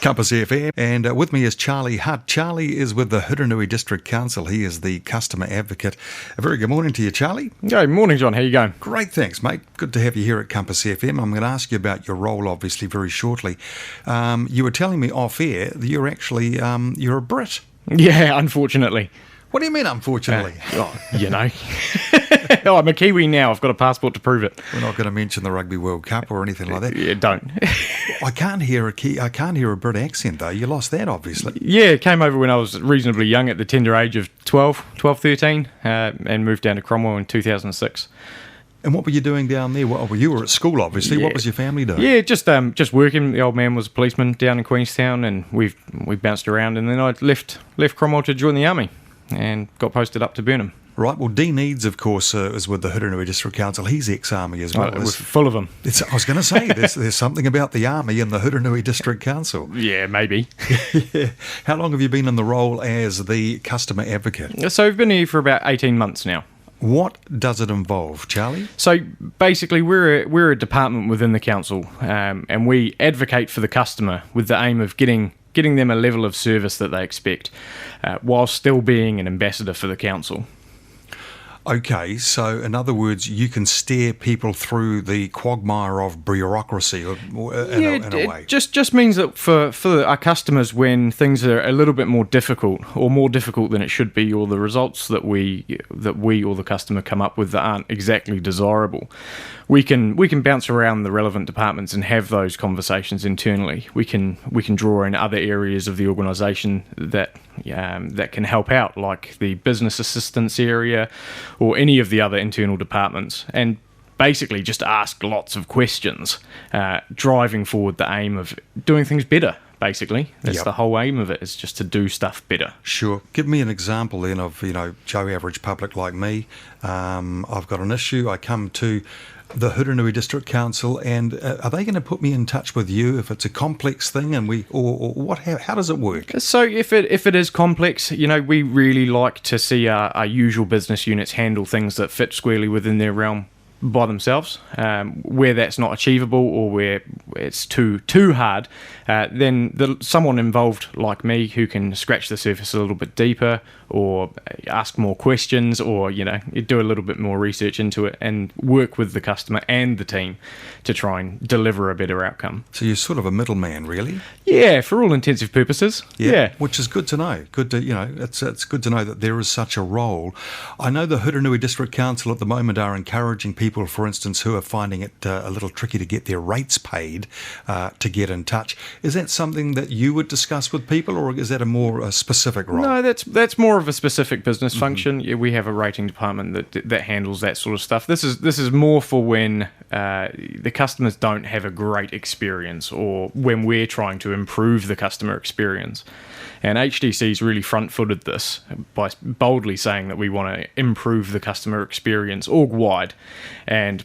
Compass FM, and with me is Charlie Hutt. Charlie is with the Hurunui District Council. He is the customer advocate. A very good morning to you, Charlie. Good morning, John. How you going? Great, thanks, mate. Good to have you here at Compass FM. I'm going to ask you about your role, obviously, very shortly. You were telling me off air that you're actually you're a Brit. Yeah, unfortunately. What do you mean, unfortunately? I'm a Kiwi now. I've got a passport to prove it. We're not going to mention the Rugby World Cup or anything like that. Yeah, don't. I can't hear a Brit accent, though. You lost that, obviously. Yeah, it came over when I was reasonably young, at the tender age of 12, 13, and moved down to Cromwell in 2006. And what were you doing down there? Well, you were at school, obviously. Yeah. What was your family doing? Yeah, just working. The old man was a policeman down in Queenstown, and we bounced around. And then I left Cromwell to join the army, and got posted up to Burnham. Right, well, Dean Eads, of course, is with the Hurunui District Council. He's ex-army as well. We're full of them. I was going to say, there's something about the army and the Hurunui District Council. Yeah, maybe. Yeah. How long have you been in the role as the customer advocate? So we've been here for about 18 months now. What does it involve, Charlie? So basically, we're a department within the council, and we advocate for the customer with the aim of getting them a level of service that they expect, while still being an ambassador for the council. Okay, so in other words, you can steer people through the quagmire of bureaucracy in a way. It just means that for our customers, when things are a little bit more difficult or more difficult than it should be, or the results that we or the customer come up with that aren't exactly desirable, we can bounce around the relevant departments and have those conversations internally. We can draw in other areas of the organisation that can help out, like the business assistance area or any of the other internal departments, and basically just ask lots of questions, driving forward the aim of doing things better. Basically, that's the whole aim of it, is just to do stuff better. Sure. Give me an example then of, Joe average public like me. I've got an issue. I come to the Hurunui District Council, and are they going to put me in touch with you if it's a complex thing, and or what? How does it work? So if it is complex, we really like to see our usual business units handle things that fit squarely within their realm by themselves. Where that's not achievable, or where it's too hard, then someone involved like me who can scratch the surface a little bit deeper, or ask more questions, or do a little bit more research into it and work with the customer and the team to try and deliver a better outcome. So you're sort of a middleman, really? Yeah, for all intensive purposes. Yeah. Which is good to know. Good to it's good to know that there is such a role. I know the Hurunui District Council at the moment are encouraging people, for instance, who are finding it a little tricky to get their rates paid, to get in touch. Is that something that you would discuss with people, or is that a more specific role? No, that's more of a specific business function. Yeah, we have a rating department that handles that sort of stuff. This is more for when the customers don't have a great experience, or when we're trying to improve the customer experience. And HDC's really front-footed this by boldly saying that we want to improve the customer experience org-wide, and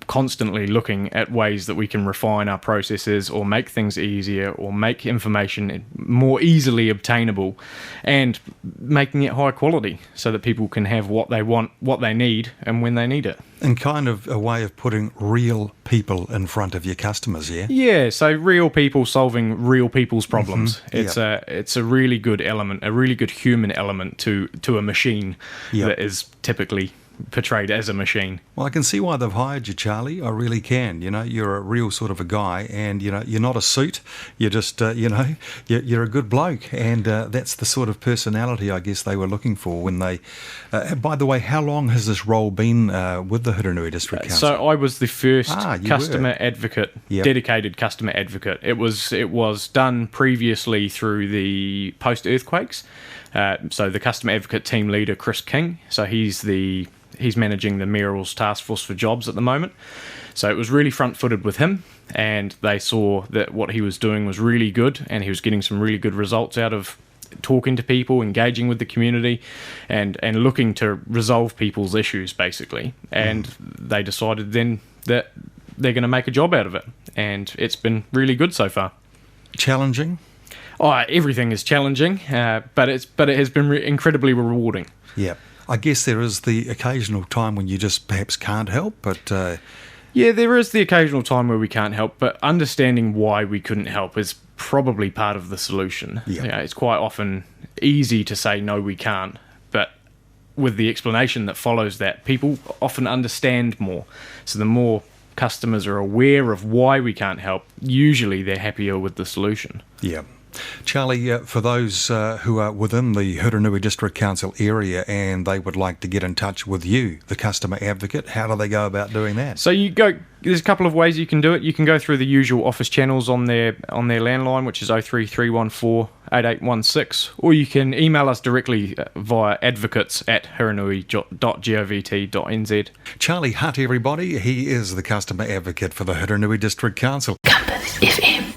constantly looking at ways that we can refine our processes, or make things easier, or make information more easily obtainable, and making it high quality so that people can have what they want, what they need, and when they need it. And kind of a way of putting real people in front of your customers, yeah? Yeah, so real people solving real people's problems. It's a really good element, a really good human element to a machine that is typically portrayed as a machine. Well, I can see why they've hired you, Charlie. I really can. You're a real sort of a guy, and you're not a suit. You're just you're a good bloke, and that's the sort of personality I guess they were looking for when they. By the way, how long has this role been with the Hurunui District Council? So I was the first customer advocate, dedicated customer advocate. It was done previously through the post-earthquakes. So the customer advocate team leader, Chris King. So he's managing the Mayoral's Task Force for Jobs at the moment. So it was really front-footed with him, and they saw that what he was doing was really good, and he was getting some really good results out of talking to people, engaging with the community, and looking to resolve people's issues, basically. And they decided then that they're going to make a job out of it, and it's been really good so far. Challenging? Oh, everything is challenging, but it has been incredibly rewarding. Yeah. I guess there is the occasional time when you just perhaps can't help, but... Yeah, there is the occasional time where we can't help, but understanding why we couldn't help is probably part of the solution. Yeah. You know, it's quite often easy to say, no, we can't. But with the explanation that follows that, people often understand more. So the more customers are aware of why we can't help, usually they're happier with the solution. Yeah. Charlie, for those who are within the Hurunui District Council area and they would like to get in touch with you, the customer advocate, how do they go about doing that? So there's a couple of ways you can do it. You can go through the usual office channels on their landline, which is 03314 8816, or you can email us directly via advocates@hurunui.govt.nz. Charlie Hutt, everybody, he is the customer advocate for the Hurunui District Council. Compass FM.